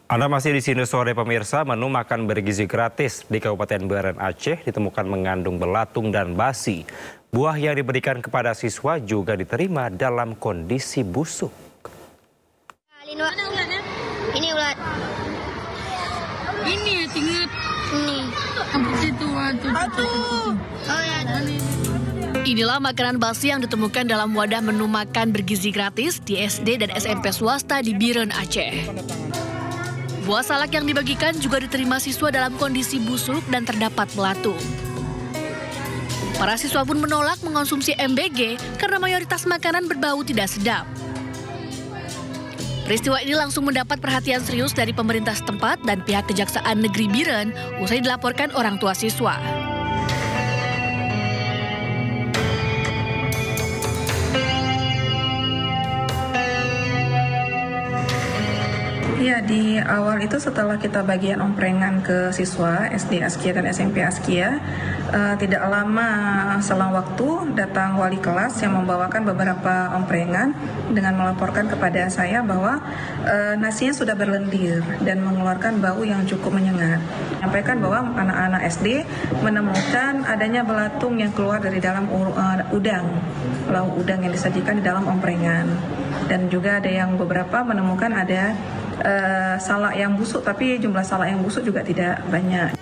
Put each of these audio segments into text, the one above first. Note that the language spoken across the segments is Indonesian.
Anda masih di sini sore pemirsa. Menu makan bergizi gratis di Kabupaten Biren Aceh ditemukan mengandung belatung dan basi. Buah yang diberikan kepada siswa juga diterima dalam kondisi busuk. Ini ulat. Ini ya tinggal. Ini. Situ Oh ya. Inilah makanan basi yang ditemukan dalam wadah menu makan bergizi gratis di SD dan SMP swasta di Biren Aceh. Buah salak yang dibagikan juga diterima siswa dalam kondisi busuk dan terdapat belatung. Para siswa pun menolak mengonsumsi MBG karena mayoritas makanan berbau tidak sedap. Peristiwa ini langsung mendapat perhatian serius dari pemerintah setempat dan pihak Kejaksaan Negeri Biren usai dilaporkan orang tua siswa. Iya, di awal itu setelah kita bagian omprengan ke siswa SD Askia dan SMP Askia, tidak lama selang waktu datang wali kelas yang membawakan beberapa omprengan dengan melaporkan kepada saya bahwa nasinya sudah berlendir dan mengeluarkan bau yang cukup menyengat. Menyampaikan bahwa anak-anak SD menemukan adanya belatung yang keluar dari dalam lauk udang yang disajikan di dalam omprengan. Dan juga ada yang beberapa menemukan ada salak yang busuk, tapi jumlah salak yang busuk juga tidak banyak.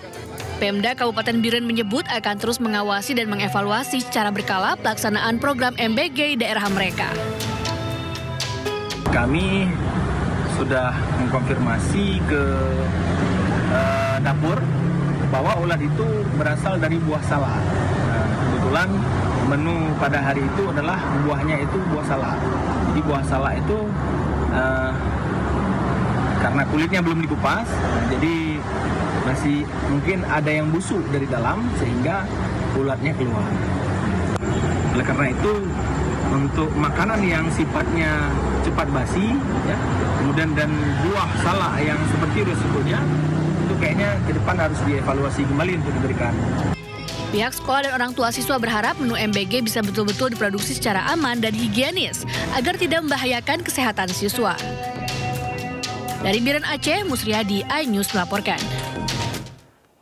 Pemda Kabupaten Biren menyebut akan terus mengawasi dan mengevaluasi secara berkala pelaksanaan program MBG di daerah mereka. Kami sudah mengkonfirmasi ke dapur bahwa ulat itu berasal dari buah salak. Kebetulan menu pada hari itu adalah buahnya itu buah salak. Jadi buah salak itu karena kulitnya belum dikupas, jadi masih mungkin ada yang busuk dari dalam sehingga ulatnya keluar. Oleh karena itu, untuk makanan yang sifatnya cepat basi, ya, kemudian dan buah salak yang seperti resikonya, itu kayaknya ke depan harus dievaluasi kembali untuk diberikan. Pihak sekolah dan orang tua siswa berharap menu MBG bisa betul-betul diproduksi secara aman dan higienis agar tidak membahayakan kesehatan siswa. Dari Biren Aceh, Musriyadi, iNews melaporkan.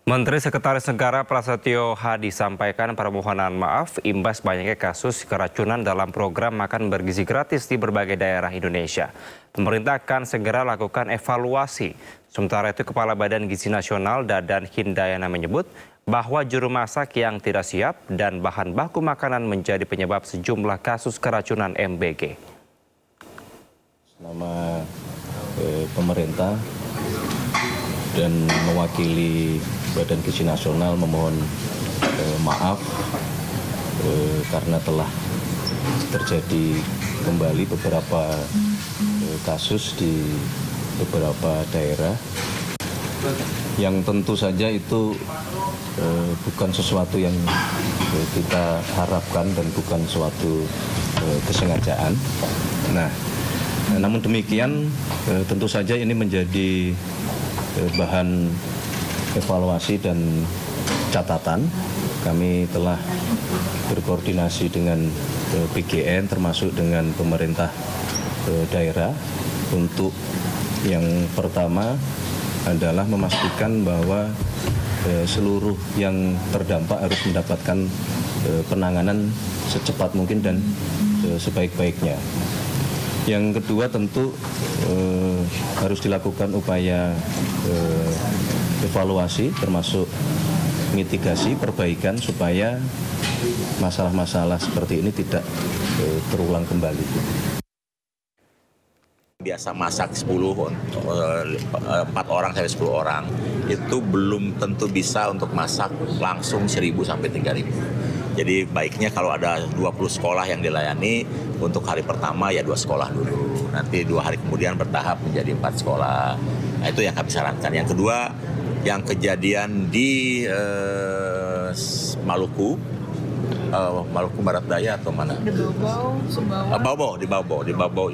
Menteri Sekretaris Negara Prasetyo Hadi sampaikan permohonan maaf imbas banyaknya kasus keracunan dalam program makan bergizi gratis di berbagai daerah Indonesia. Pemerintah akan segera lakukan evaluasi. Sementara itu, Kepala Badan Gizi Nasional Dadan Hindayana menyebut bahwa juru masak yang tidak siap dan bahan baku makanan menjadi penyebab sejumlah kasus keracunan MBG. Selama pemerintah dan mewakili Badan Gizi Nasional memohon maaf karena telah terjadi kembali beberapa kasus di beberapa daerah yang tentu saja itu bukan sesuatu yang kita harapkan dan bukan suatu kesengajaan. Namun demikian tentu saja ini menjadi bahan evaluasi dan catatan. Kami telah berkoordinasi dengan PGN termasuk dengan pemerintah daerah untuk yang pertama adalah memastikan bahwa seluruh yang terdampak harus mendapatkan penanganan secepat mungkin dan sebaik-baiknya. Yang kedua tentu harus dilakukan upaya evaluasi termasuk mitigasi, perbaikan supaya masalah-masalah seperti ini tidak terulang kembali. Biasa masak 4 orang sampai 10 orang itu belum tentu bisa untuk masak langsung 1.000 sampai 3.000. Jadi baiknya kalau ada 20 sekolah yang dilayani, untuk hari pertama ya 2 sekolah dulu. Nanti 2 hari kemudian bertahap menjadi 4 sekolah. Nah, itu yang kami sarankan. Yang kedua, yang kejadian di Maluku, Maluku Barat Daya atau mana? Di Bawau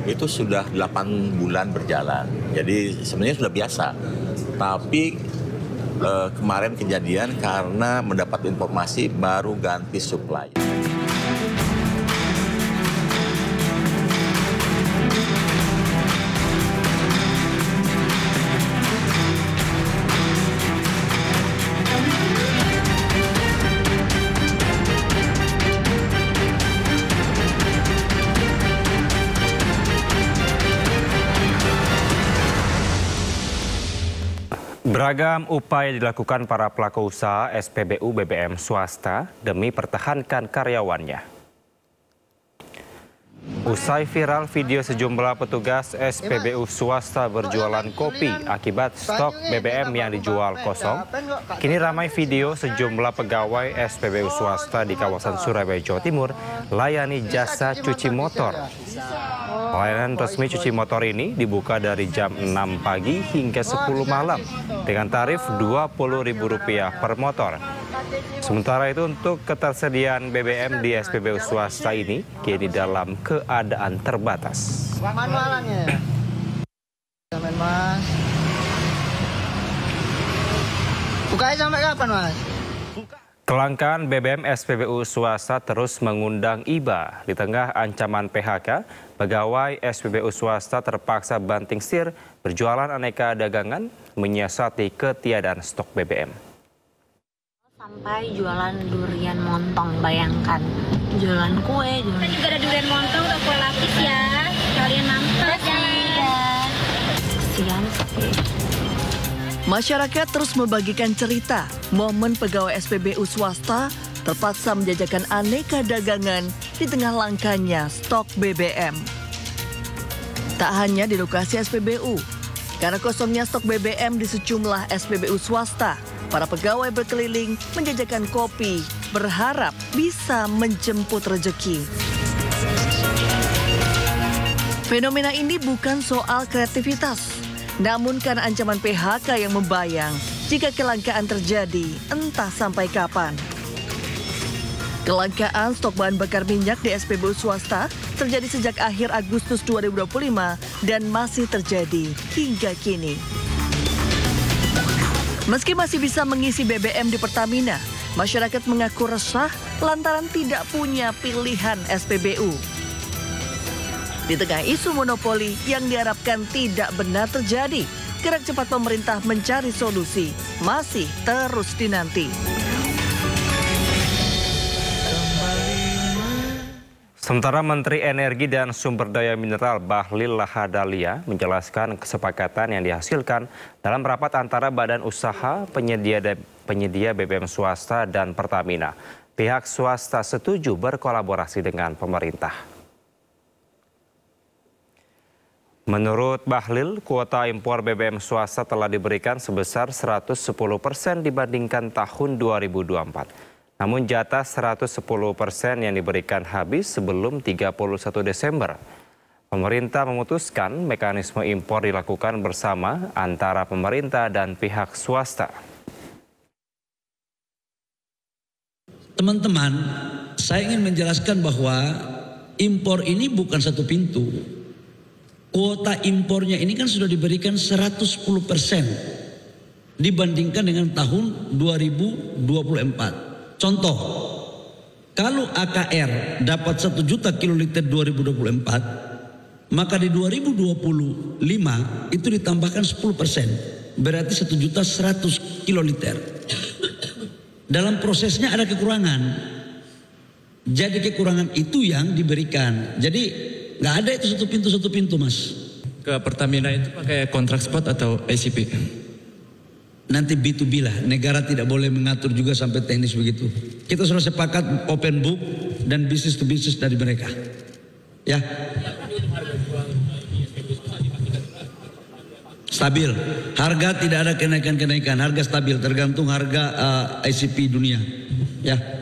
itu sudah 8 bulan berjalan. Jadi sebenarnya sudah biasa. Tapi kemarin kejadian karena mendapat informasi baru ganti supply. Beragam upaya dilakukan para pelaku usaha SPBU BBM swasta demi pertahankan karyawannya. Usai viral video sejumlah petugas SPBU swasta berjualan kopi akibat stok BBM yang dijual kosong, kini ramai video sejumlah pegawai SPBU swasta di kawasan Surabaya, Jawa Timur layani jasa cuci motor. Pelayanan resmi cuci motor ini dibuka dari jam 6 pagi hingga 10 malam dengan tarif Rp20.000 per motor. Sementara itu untuk ketersediaan BBM di SPBU swasta ini kini dalam keadaan terbatas. Manualannya. Mas. Bukanya sampai kapan, Mas? Kelangkaan BBM SPBU swasta terus mengundang iba. Di tengah ancaman PHK, pegawai SPBU swasta terpaksa banting setir berjualan aneka dagangan menyiasati ketiadaan stok BBM. Sampai jualan durian montong, bayangkan. Jualan kue, jualan... Kita juga ada durian montong atau kue lapis ya. Kalian mampir ya. Kesian sih. Masyarakat terus membagikan cerita momen pegawai SPBU swasta terpaksa menjajakan aneka dagangan di tengah langkanya stok BBM. Tak hanya di lokasi SPBU, karena kosongnya stok BBM di sejumlah SPBU swasta, para pegawai berkeliling menjajakan kopi, berharap bisa menjemput rezeki. Fenomena ini bukan soal kreativitas, namun karena ancaman PHK yang membayang jika kelangkaan terjadi entah sampai kapan. Kelangkaan stok bahan bakar minyak di SPBU swasta terjadi sejak akhir Agustus 2025 dan masih terjadi hingga kini. Meski masih bisa mengisi BBM di Pertamina, masyarakat mengaku resah lantaran tidak punya pilihan SPBU. Di tengah isu monopoli yang diharapkan tidak benar terjadi, gerak cepat pemerintah mencari solusi masih terus dinanti. Sementara Menteri Energi dan Sumber Daya Mineral Bahlil Lahadalia menjelaskan kesepakatan yang dihasilkan dalam rapat antara Badan Usaha Penyedia BBM swasta dan Pertamina. Pihak swasta setuju berkolaborasi dengan pemerintah. Menurut Bahlil, kuota impor BBM swasta telah diberikan sebesar 110% dibandingkan tahun 2024. Namun jatah 110% yang diberikan habis sebelum 31 Desember. Pemerintah memutuskan mekanisme impor dilakukan bersama antara pemerintah dan pihak swasta. Teman-teman, saya ingin menjelaskan bahwa impor ini bukan satu pintu. Kuota impornya ini kan sudah diberikan 110% dibandingkan dengan tahun 2024. Contoh, kalau AKR dapat 1 juta kiloliter 2024, maka di 2025 itu ditambahkan 10%, berarti 1.100.000 kiloliter. Dalam prosesnya ada kekurangan, jadi kekurangan itu yang diberikan. Jadi nggak ada itu satu pintu mas. Ke Pertamina itu pakai kontrak spot atau ICP? Nanti B2B lah, negara tidak boleh mengatur juga sampai teknis begitu. Kita sudah sepakat open book dan bisnis to bisnis dari mereka. Ya. Stabil, harga tidak ada kenaikan-kenaikan, harga stabil tergantung harga ICP dunia. Ya.